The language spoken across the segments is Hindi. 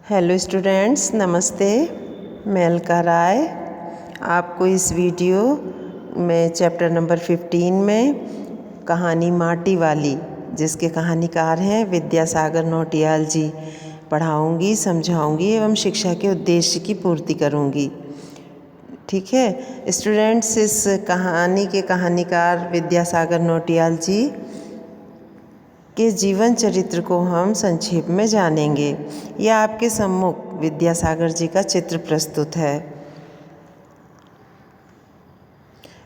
हेलो स्टूडेंट्स, नमस्ते। मैं अलका राय आपको इस वीडियो में चैप्टर नंबर 15 में कहानी माटी वाली, जिसके कहानीकार हैं विद्यासागर नौटियाल जी, पढ़ाऊंगी, समझाऊंगी एवं शिक्षा के उद्देश्य की पूर्ति करूंगी। ठीक है स्टूडेंट्स, इस कहानी के कहानीकार विद्यासागर नौटियाल जी के जीवन चरित्र को हम संक्षेप में जानेंगे। यह आपके सम्मुख विद्यासागर जी का चित्र प्रस्तुत है।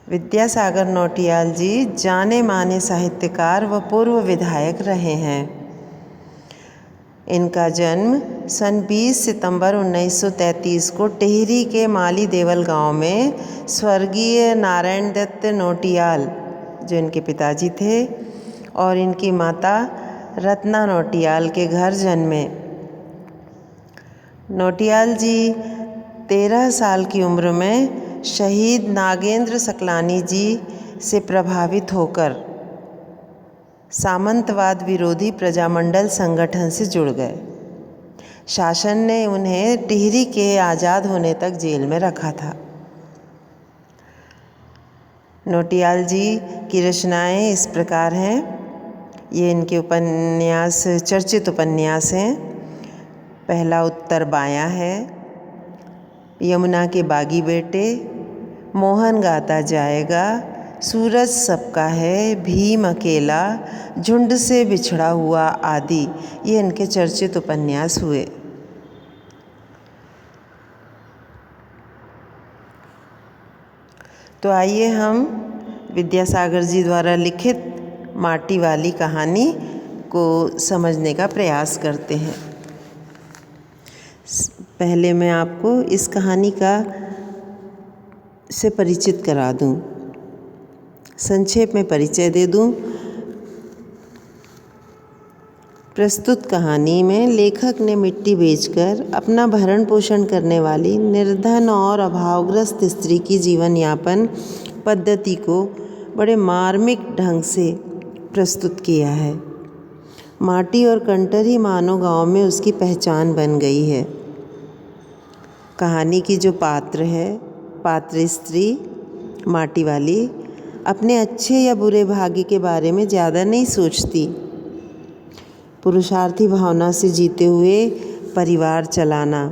विद्यासागर नौटियाल जी जाने माने साहित्यकार व पूर्व विधायक रहे हैं। इनका जन्म सन 20 सितंबर 1933 को टिहरी के माली देवल गांव में स्वर्गीय नारायण दत्त नौटियाल, जो इनके पिताजी थे, और इनकी माता रत्ना नौटियाल के घर जन्मे। नौटियाल जी 13 साल की उम्र में शहीद नागेंद्र सकलानी जी से प्रभावित होकर सामंतवाद विरोधी प्रजामंडल संगठन से जुड़ गए। शासन ने उन्हें टिहरी के आज़ाद होने तक जेल में रखा था। नौटियाल जी की रचनाएं इस प्रकार हैं। ये इनके उपन्यास, चर्चित उपन्यास हैं। पहला उत्तर बायां है, यमुना के बागी बेटे, मोहन गाता जाएगा, सूरज सबका है, भीम अकेला, झुंड से बिछड़ा हुआ आदि। ये इनके चर्चित उपन्यास हुए। तो आइए हम विद्यासागर जी द्वारा लिखित माटी वाली कहानी को समझने का प्रयास करते हैं। पहले मैं आपको इस कहानी से परिचित करा दूं, संक्षेप में परिचय दे दूं। प्रस्तुत कहानी में लेखक ने मिट्टी बेचकर अपना भरण पोषण करने वाली निर्धन और अभावग्रस्त स्त्री की जीवन यापन पद्धति को बड़े मार्मिक ढंग से प्रस्तुत किया है। माटी और कंटर ही मानो गांव में उसकी पहचान बन गई है। कहानी की जो पात्र स्त्री माटी वाली, अपने अच्छे या बुरे भाग्य के बारे में ज़्यादा नहीं सोचती। पुरुषार्थी भावना से जीते हुए परिवार चलाना,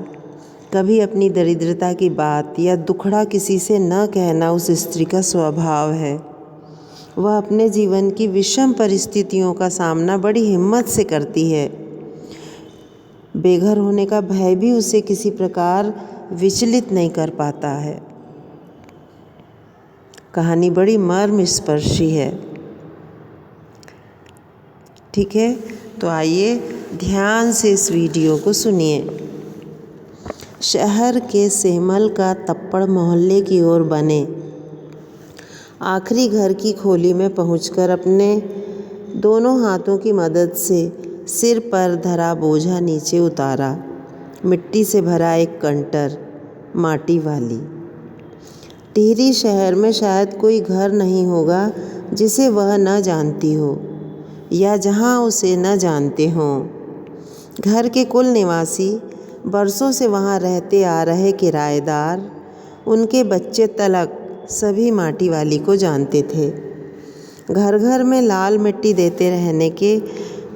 कभी अपनी दरिद्रता की बात या दुखड़ा किसी से न कहना उस स्त्री का स्वभाव है। वह अपने जीवन की विषम परिस्थितियों का सामना बड़ी हिम्मत से करती है। बेघर होने का भय भी उसे किसी प्रकार विचलित नहीं कर पाता है। कहानी बड़ी मर्मस्पर्शी है। ठीक है, तो आइए ध्यान से इस वीडियो को सुनिए। शहर के सेमल का तप्पड़ मोहल्ले की ओर बने। आखिरी घर की खोली में पहुंचकर अपने दोनों हाथों की मदद से सिर पर धरा बोझा नीचे उतारा। मिट्टी से भरा एक कंटर, माटी वाली। टिहरी शहर में शायद कोई घर नहीं होगा जिसे वह न जानती हो या जहां उसे न जानते हों। घर के कुल निवासी, बरसों से वहां रहते आ रहे किराएदार, उनके बच्चे तलक सभी माटी वाली को जानते थे। घर घर में लाल मिट्टी देते रहने के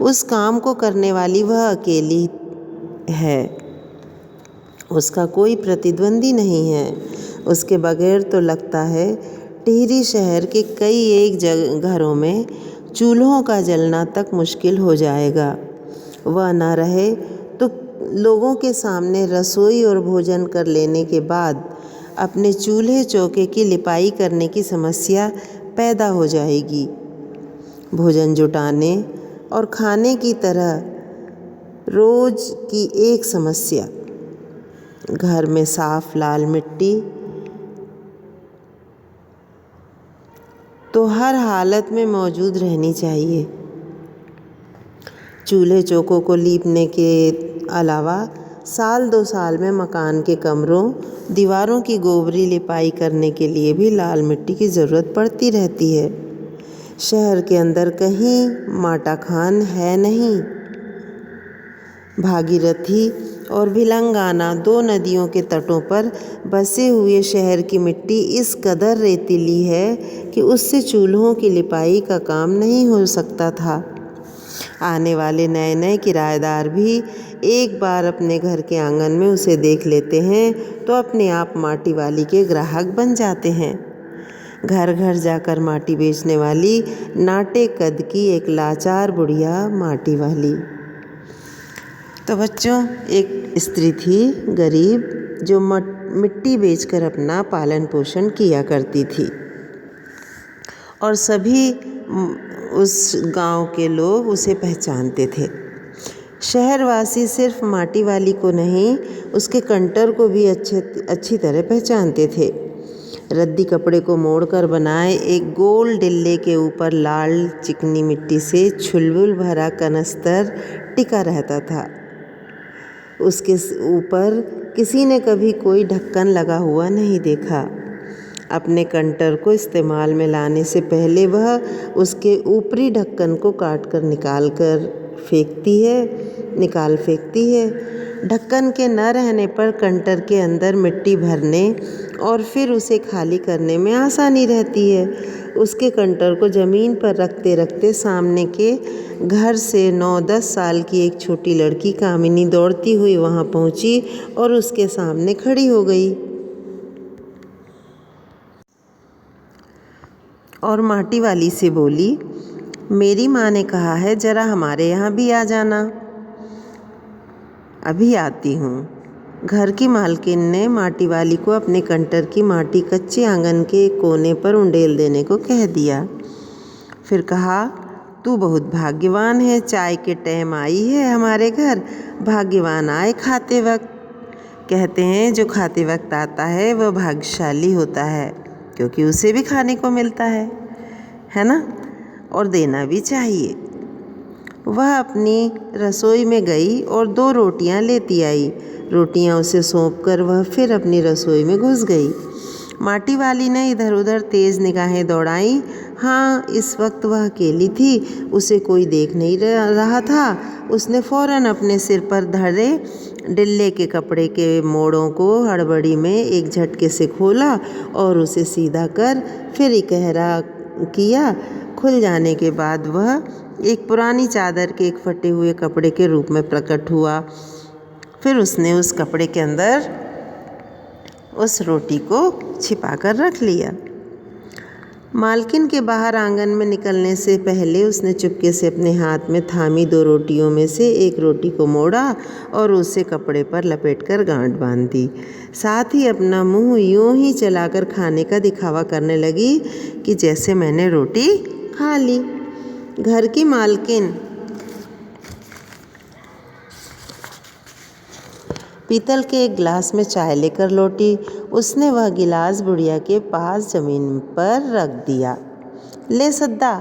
उस काम को करने वाली वह अकेली है। उसका कोई प्रतिद्वंदी नहीं है। उसके बगैर तो लगता है टिहरी शहर के कई एक घरों में चूल्हों का जलना तक मुश्किल हो जाएगा। वह न रहे तो लोगों के सामने रसोई और भोजन कर लेने के बाद अपने चूल्हे चौके की लिपाई करने की समस्या पैदा हो जाएगी। भोजन जुटाने और खाने की तरह रोज की एक समस्या, घर में साफ लाल मिट्टी तो हर हालत में मौजूद रहनी चाहिए। चूल्हे चौकों को लीपने के अलावा साल 2 साल में मकान के कमरों, दीवारों की गोबरी लिपाई करने के लिए भी लाल मिट्टी की ज़रूरत पड़ती रहती है। शहर के अंदर कहीं माटा खान है नहीं। भागीरथी और भिलंगाना, 2 नदियों के तटों पर बसे हुए शहर की मिट्टी इस कदर रेतीली है कि उससे चूल्हों की लिपाई का काम नहीं हो सकता था। आने वाले नए नए किराएदार भी एक बार अपने घर के आंगन में उसे देख लेते हैं तो अपने आप माटी वाली के ग्राहक बन जाते हैं। घर घर जाकर माटी बेचने वाली नाटे कद की एक लाचार बुढ़िया माटी वाली। तो बच्चों, एक स्त्री थी गरीब, जो मिट्टी बेचकर अपना पालन पोषण किया करती थी और सभी उस गांव के लोग उसे पहचानते थे। शहरवासी सिर्फ माटी वाली को नहीं, उसके कंटर को भी अच्छी तरह पहचानते थे। रद्दी कपड़े को मोड़कर बनाए एक गोल डिल्ले के ऊपर लाल चिकनी मिट्टी से छुलबुल भरा कनस्तर टिका रहता था। उसके ऊपर किसी ने कभी कोई ढक्कन लगा हुआ नहीं देखा। अपने कंटर को इस्तेमाल में लाने से पहले वह उसके ऊपरी ढक्कन को काटकर निकाल फेंकती है। ढक्कन के न रहने पर कंटर के अंदर मिट्टी भरने और फिर उसे खाली करने में आसानी रहती है। उसके कंटर को ज़मीन पर रखते रखते सामने के घर से 9-10 साल की एक छोटी लड़की कामिनी दौड़ती हुई वहाँ पहुँची और उसके सामने खड़ी हो गई और माटी वाली से बोली, मेरी माँ ने कहा है ज़रा हमारे यहाँ भी आ जाना। अभी आती हूँ। घर की मालकिन ने माटी वाली को अपने कंटर की माटी कच्चे आंगन के कोने पर उंडेल देने को कह दिया। फिर कहा, तू बहुत भाग्यवान है, चाय के टाइम आई है हमारे घर। भाग्यवान आए खाते वक्त। कहते हैं जो खाते वक्त आता है वह भाग्यशाली होता है, क्योंकि उसे भी खाने को मिलता है ना, और देना भी चाहिए। वह अपनी रसोई में गई और 2 रोटियां लेती आई। रोटियां उसे सौंपकर वह फिर अपनी रसोई में घुस गई। माटी वाली ने इधर उधर तेज़ निगाहें दौड़ाईं। हाँ, इस वक्त वह अकेली थी, उसे कोई देख नहीं रहा था। उसने फ़ौरन अपने सिर पर धरे डिल्ले के कपड़े के मोड़ों को हड़बड़ी में एक झटके से खोला और उसे सीधा कर फिर इकहरा किया। खुल जाने के बाद वह एक पुरानी चादर के एक फटे हुए कपड़े के रूप में प्रकट हुआ। फिर उसने उस कपड़े के अंदर उस रोटी को छिपा कर रख लिया। मालकिन के बाहर आंगन में निकलने से पहले उसने चुपके से अपने हाथ में थामी 2 रोटियों में से एक रोटी को मोड़ा और उसे कपड़े पर लपेटकर गांठ बांध दी। साथ ही अपना मुंह यूं ही चलाकर खाने का दिखावा करने लगी कि जैसे मैंने रोटी खा ली। घर की मालकिन पीतल के एक गिलास में चाय लेकर लौटी। उसने वह गिलास बुढ़िया के पास ज़मीन पर रख दिया। ले सद्दा,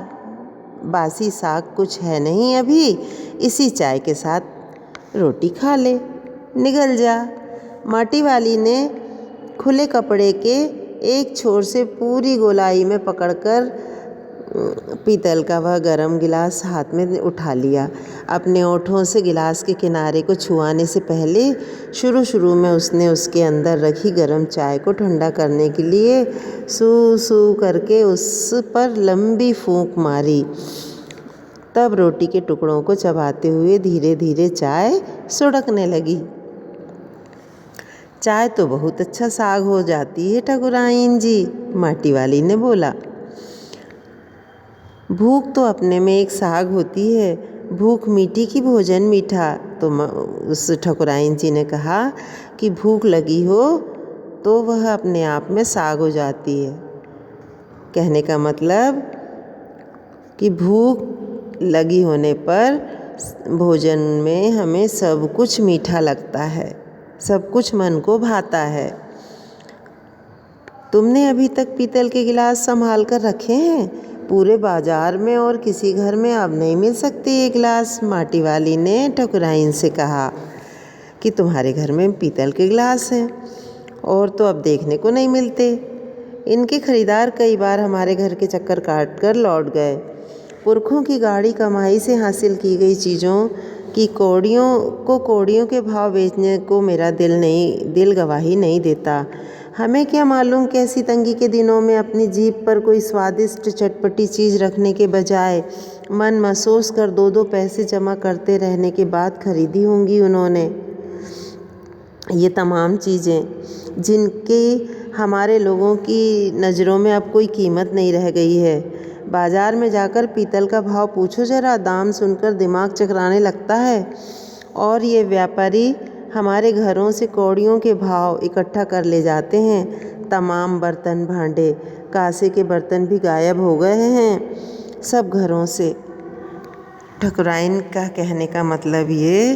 बासी साग कुछ है नहीं अभी, इसी चाय के साथ रोटी खा ले, निगल जा। माटी वाली ने खुले कपड़े के एक छोर से पूरी गोलाई में पकड़कर पीतल का वह गर्म गिलास हाथ में उठा लिया। अपने ओंठों से गिलास के किनारे को छुआने से पहले शुरू में उसने उसके अंदर रखी गर्म चाय को ठंडा करने के लिए सू सू करके उस पर लंबी फूंक मारी। तब रोटी के टुकड़ों को चबाते हुए धीरे धीरे चाय सुड़कने लगी। चाय तो बहुत अच्छा साग हो जाती है ठकुराइन जी, माटी वाली ने बोला। भूख तो अपने में एक साग होती है, भूख मीठी की भोजन मीठा। तो उस ठकुराइन जी ने कहा कि भूख लगी हो तो वह अपने आप में साग हो जाती है। कहने का मतलब कि भूख लगी होने पर भोजन में हमें सब कुछ मीठा लगता है, सब कुछ मन को भाता है। तुमने अभी तक पीतल के गिलास संभाल कर रखे हैं? पूरे बाजार में और किसी घर में अब नहीं मिल सकते ये गिलास। माटी वाली ने ठकुराइन से कहा कि तुम्हारे घर में पीतल के गिलास हैं और तो अब देखने को नहीं मिलते। इनके खरीदार कई बार हमारे घर के चक्कर काट कर लौट गए। पुरखों की गाढ़ी कमाई से हासिल की गई चीज़ों कि कौड़ियों के भाव बेचने को मेरा दिल गवाही नहीं देता। हमें क्या मालूम कैसी तंगी के दिनों में अपनी जीभ पर कोई स्वादिष्ट चटपटी चीज़ रखने के बजाय मन महसूस कर 2-2 पैसे जमा करते रहने के बाद खरीदी होंगी उन्होंने ये तमाम चीज़ें, जिनकी हमारे लोगों की नज़रों में अब कोई कीमत नहीं रह गई है। बाज़ार में जाकर पीतल का भाव पूछो ज़रा, दाम सुनकर दिमाग चकराने लगता है। और ये व्यापारी हमारे घरों से कौड़ियों के भाव इकट्ठा कर ले जाते हैं। तमाम बर्तन भांडे, कांसे के बर्तन भी गायब हो गए हैं सब घरों से। ठकुराइन का कहने का मतलब ये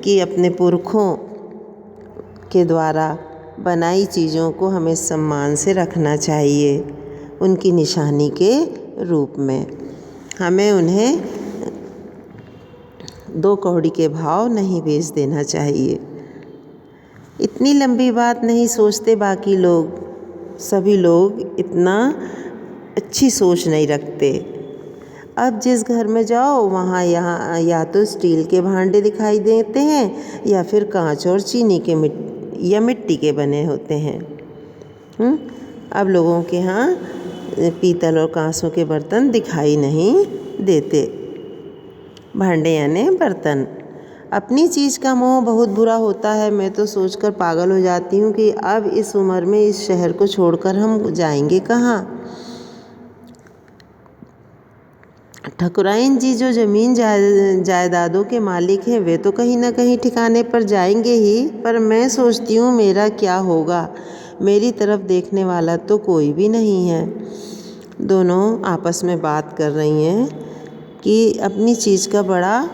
कि अपने पुरखों के द्वारा बनाई चीज़ों को हमें सम्मान से रखना चाहिए, उनकी निशानी के रूप में। हमें उन्हें 2 कौड़ी के भाव नहीं बेच देना चाहिए। इतनी लंबी बात नहीं सोचते बाकी लोग, सभी लोग इतना अच्छी सोच नहीं रखते। अब जिस घर में जाओ वहाँ यहाँ या तो स्टील के भांडे दिखाई देते हैं या फिर कांच और चीनी के मिट्टी के बने होते हैं। अब लोगों के यहाँ पीतल और कांसों के बर्तन दिखाई नहीं देते। भांडे यानी बर्तन। अपनी चीज़ का मोह बहुत बुरा होता है। मैं तो सोचकर पागल हो जाती हूँ कि अब इस उम्र में इस शहर को छोड़कर हम जाएंगे कहाँ। ठकुराइन जी जो ज़मीन जायदादों के मालिक हैं वे तो कहीं ना कहीं ठिकाने पर जाएंगे ही, पर मैं सोचती हूँ मेरा क्या होगा। मेरी तरफ देखने वाला तो कोई भी नहीं है। दोनों आपस में बात कर रही हैं कि अपनी चीज़ का बड़ा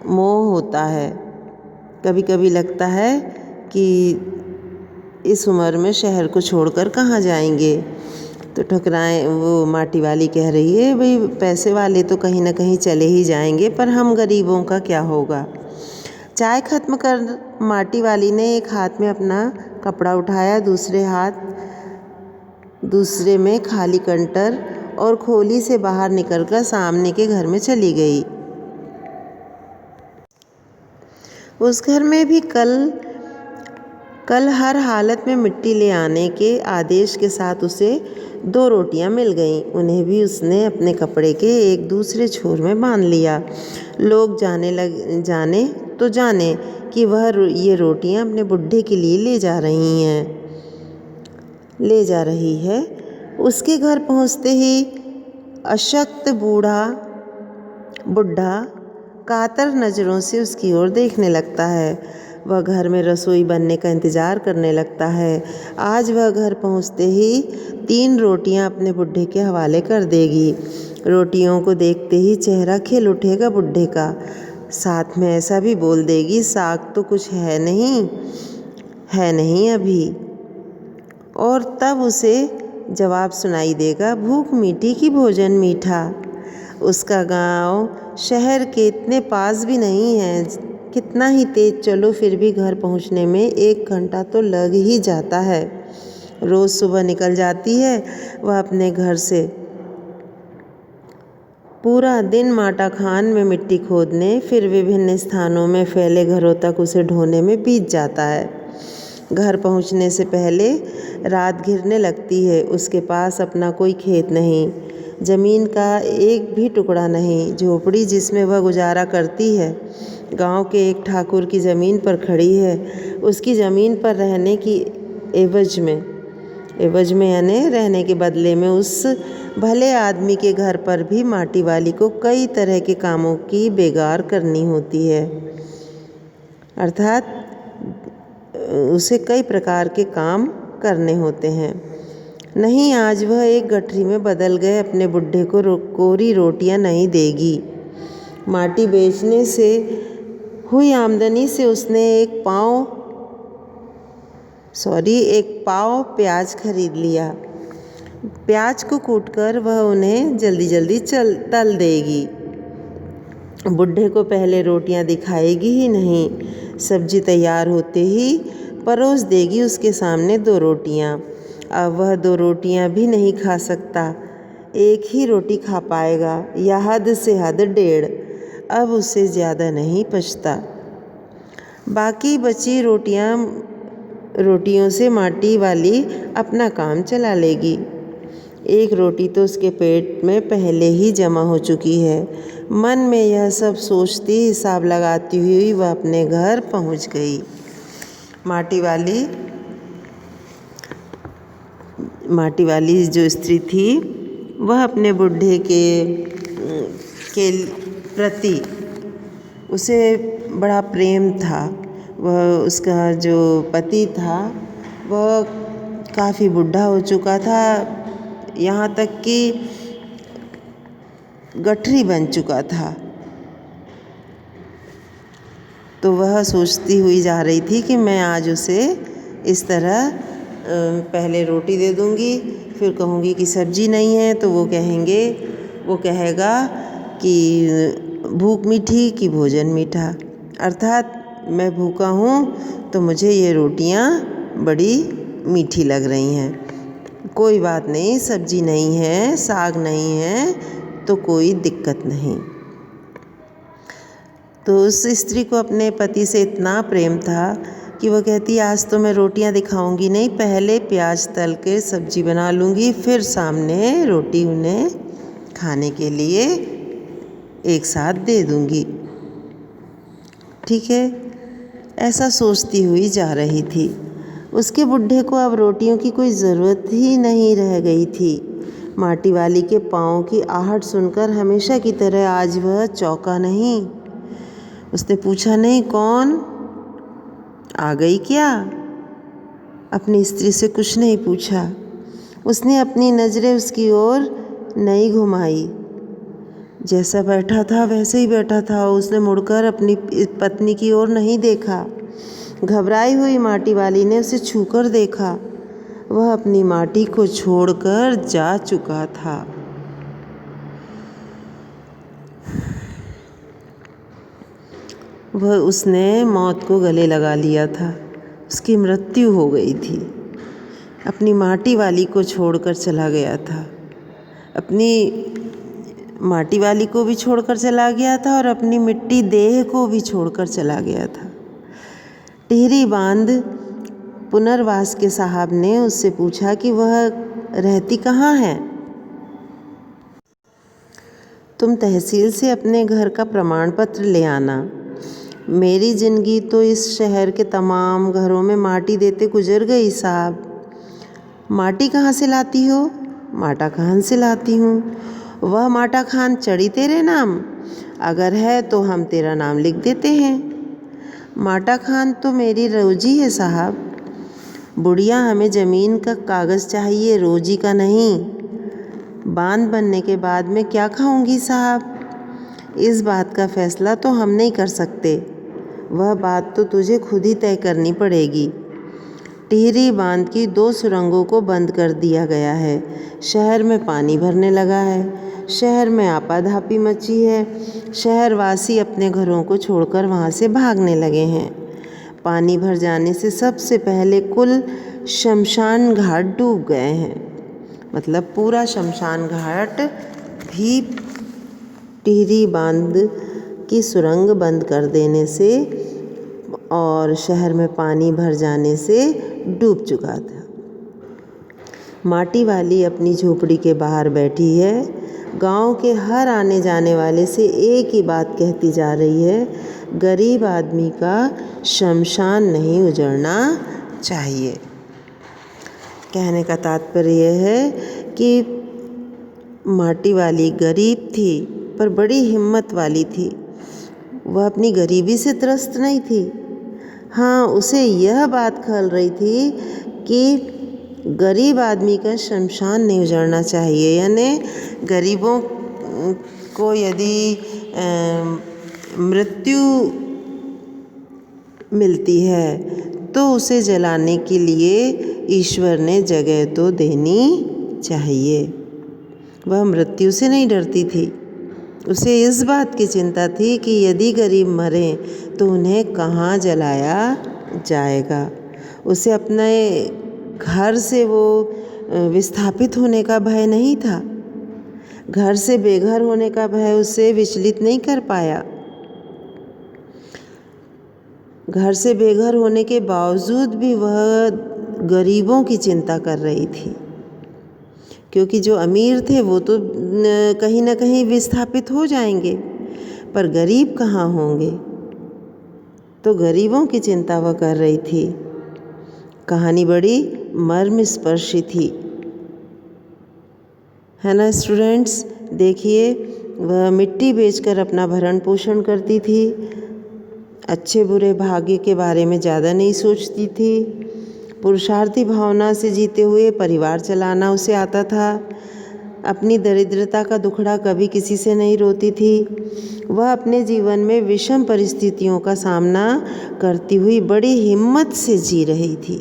मोह होता है। कभी कभी लगता है कि इस उम्र में शहर को छोड़कर कहाँ जाएंगे। तो ठकुराइन वो माटी वाली कह रही है, भाई पैसे वाले तो कहीं ना कहीं चले ही जाएंगे, पर हम गरीबों का क्या होगा। चाय खत्म कर माटी वाली ने एक हाथ में अपना कपड़ा उठाया, दूसरे में खाली कंटर और खोली से बाहर निकलकर सामने के घर में चली गई। उस घर में भी कल हर हालत में मिट्टी ले आने के आदेश के साथ उसे 2 रोटियां मिल गईं। उन्हें भी उसने अपने कपड़े के एक दूसरे छोर में बांध लिया। लोग जाने तो जाने कि वह ये रोटियां अपने बुढ़े के लिए ले जा रही है। उसके घर पहुंचते ही अशक्त बुढ़ा कातर नज़रों से उसकी ओर देखने लगता है। वह घर में रसोई बनने का इंतज़ार करने लगता है। आज वह घर पहुंचते ही 3 रोटियां अपने बुढ़े के हवाले कर देगी। रोटियों को देखते ही चेहरा खिल उठेगा बुढ़े का। साथ में ऐसा भी बोल देगी, साग तो कुछ है नहीं अभी। और तब उसे जवाब सुनाई देगा, भूख मीठी की भोजन मीठा। उसका गांव शहर के इतने पास भी नहीं है। कितना ही तेज चलो फिर भी घर पहुंचने में 1 घंटा तो लग ही जाता है। रोज़ सुबह निकल जाती है वह अपने घर से। पूरा दिन माटा खान में मिट्टी खोदने, फिर विभिन्न स्थानों में फैले घरों तक उसे ढोने में बीत जाता है। घर पहुंचने से पहले रात घिरने लगती है। उसके पास अपना कोई खेत नहीं, ज़मीन का एक भी टुकड़ा नहीं। झोपड़ी जिसमें वह गुजारा करती है गांव के एक ठाकुर की ज़मीन पर खड़ी है। उसकी ज़मीन पर रहने की एवज में यानी रहने के बदले में उस भले आदमी के घर पर भी माटी वाली को कई तरह के कामों की बेगार करनी होती है। अर्थात उसे कई प्रकार के काम करने होते हैं। नहीं, आज वह एक गठरी में बदल गए अपने बुढ़े को कोरी रोटियां नहीं देगी। माटी बेचने से हुई आमदनी से उसने एक पाव प्याज खरीद लिया। प्याज को कूटकर वह उन्हें जल्दी तल देगी। बुढ़े को पहले रोटियां दिखाएगी ही नहीं, सब्जी तैयार होते ही परोस देगी उसके सामने 2 रोटियां। अब वह 2 रोटियां भी नहीं खा सकता, 1 ही रोटी खा पाएगा या हद से हद 1.5। अब उससे ज़्यादा नहीं पचता। बाकी बची रोटियों से माटी वाली अपना काम चला लेगी। एक रोटी तो उसके पेट में पहले ही जमा हो चुकी है। मन में यह सब सोचती, हिसाब लगाती हुई वह अपने घर पहुंच गई। माटी वाली जो स्त्री थी वह अपने बुढ़े के प्रति उसे बड़ा प्रेम था। वह उसका जो पति था वह काफ़ी बुढ़ा हो चुका था, यहाँ तक कि गठरी बन चुका था। तो वह सोचती हुई जा रही थी कि मैं आज उसे इस तरह पहले रोटी दे दूँगी, फिर कहूँगी कि सब्जी नहीं है तो वो कहेगा कि भूख मीठी कि भोजन मीठा, अर्थात मैं भूखा हूँ तो मुझे ये रोटियाँ बड़ी मीठी लग रही हैं। कोई बात नहीं, सब्जी नहीं है, साग नहीं है तो कोई दिक्कत नहीं। तो उस स्त्री को अपने पति से इतना प्रेम था कि वो कहती, आज तो मैं रोटियां दिखाऊंगी नहीं, पहले प्याज तल के सब्जी बना लूँगी, फिर सामने रोटी उन्हें खाने के लिए एक साथ दे दूँगी। ठीक है, ऐसा सोचती हुई जा रही थी। उसके बुढ़े को अब रोटियों की कोई ज़रूरत ही नहीं रह गई थी। माटी वाली के पाँव की आहट सुनकर हमेशा की तरह आज वह चौंका नहीं। उसने पूछा, नहीं, कौन आ गई क्या? अपनी स्त्री से कुछ नहीं पूछा। उसने अपनी नज़रें उसकी ओर नहीं घुमाई। जैसा बैठा था वैसे ही बैठा था। उसने मुड़कर अपनी पत्नी की ओर नहीं देखा। घबराई हुई माटी वाली ने उसे छूकर देखा। वह अपनी माटी को छोड़कर जा चुका था। उसने मौत को गले लगा लिया था। उसकी मृत्यु हो गई थी। अपनी माटी वाली को छोड़कर चला गया था। अपनी माटी वाली को भी छोड़कर चला गया था और अपनी मिट्टी देह को भी छोड़कर चला गया था। टिहरी बांध पुनर्वास के साहब ने उससे पूछा कि वह रहती कहाँ है। तुम तहसील से अपने घर का प्रमाण पत्र ले आना। मेरी जिंदगी तो इस शहर के तमाम घरों में माटी देते गुजर गई साहब। माटी कहाँ से लाती हो? माटा खान से लाती हूँ। वह माटा खान चढ़ी तेरे नाम? अगर है तो हम तेरा नाम लिख देते हैं। माटा खान तो मेरी रोजी है साहब। बुढ़िया, हमें ज़मीन का कागज़ चाहिए, रोजी का नहीं। बांध बनने के बाद मैं क्या खाऊंगी साहब? इस बात का फैसला तो हम नहीं कर सकते। वह बात तो तुझे खुद ही तय करनी पड़ेगी। टिहरी बांध की 2 सुरंगों को बंद कर दिया गया है। शहर में पानी भरने लगा है। शहर में आपाधापी मची है। शहरवासी अपने घरों को छोड़कर वहाँ से भागने लगे हैं। पानी भर जाने से सबसे पहले कुल शमशान घाट डूब गए हैं। मतलब पूरा शमशान घाट भी टिहरी बांध की सुरंग बंद कर देने से और शहर में पानी भर जाने से डूब चुका था। माटी वाली अपनी झोपड़ी के बाहर बैठी है। गांव के हर आने जाने वाले से एक ही बात कहती जा रही है, गरीब आदमी का शमशान नहीं उजड़ना चाहिए। कहने का तात्पर्य यह है कि माटी वाली गरीब थी पर बड़ी हिम्मत वाली थी। वह अपनी गरीबी से त्रस्त नहीं थी। हाँ, उसे यह बात खल रही थी कि गरीब आदमी का शमशान नहीं उजड़ना चाहिए, यानी गरीबों को यदि मृत्यु मिलती है तो उसे जलाने के लिए ईश्वर ने जगह तो देनी चाहिए। वह मृत्यु से नहीं डरती थी। उसे इस बात की चिंता थी कि यदि गरीब मरें तो उन्हें कहाँ जलाया जाएगा। उसे अपने घर से वो विस्थापित होने का भय नहीं था। घर से बेघर होने का भय उसे विचलित नहीं कर पाया। घर से बेघर होने के बावजूद भी वह गरीबों की चिंता कर रही थी, क्योंकि जो अमीर थे वो तो कहीं ना कहीं विस्थापित हो जाएंगे, पर गरीब कहाँ होंगे, तो गरीबों की चिंता वह कर रही थी। कहानी बड़ी मर्मस्पर्शी थी, है ना स्टूडेंट्स। देखिए, वह मिट्टी बेचकर अपना भरण पोषण करती थी, अच्छे बुरे भाग्य के बारे में ज़्यादा नहीं सोचती थी, पुरुषार्थी भावना से जीते हुए परिवार चलाना उसे आता था, अपनी दरिद्रता का दुखड़ा कभी किसी से नहीं रोती थी। वह अपने जीवन में विषम परिस्थितियों का सामना करती हुई बड़ी हिम्मत से जी रही थी।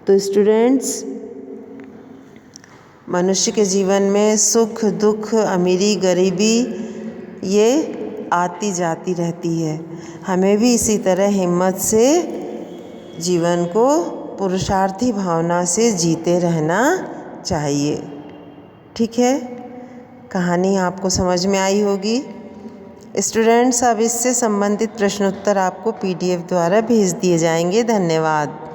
तो स्टूडेंट्स, मनुष्य के जीवन में सुख दुख, अमीरी गरीबी ये आती जाती रहती है। हमें भी इसी तरह हिम्मत से जीवन को पुरुषार्थी भावना से जीते रहना चाहिए। ठीक है, कहानी आपको समझ में आई होगी। स्टूडेंट्स, अब इससे संबंधित प्रश्नोत्तर आपको PDF द्वारा भेज दिए जाएंगे। धन्यवाद।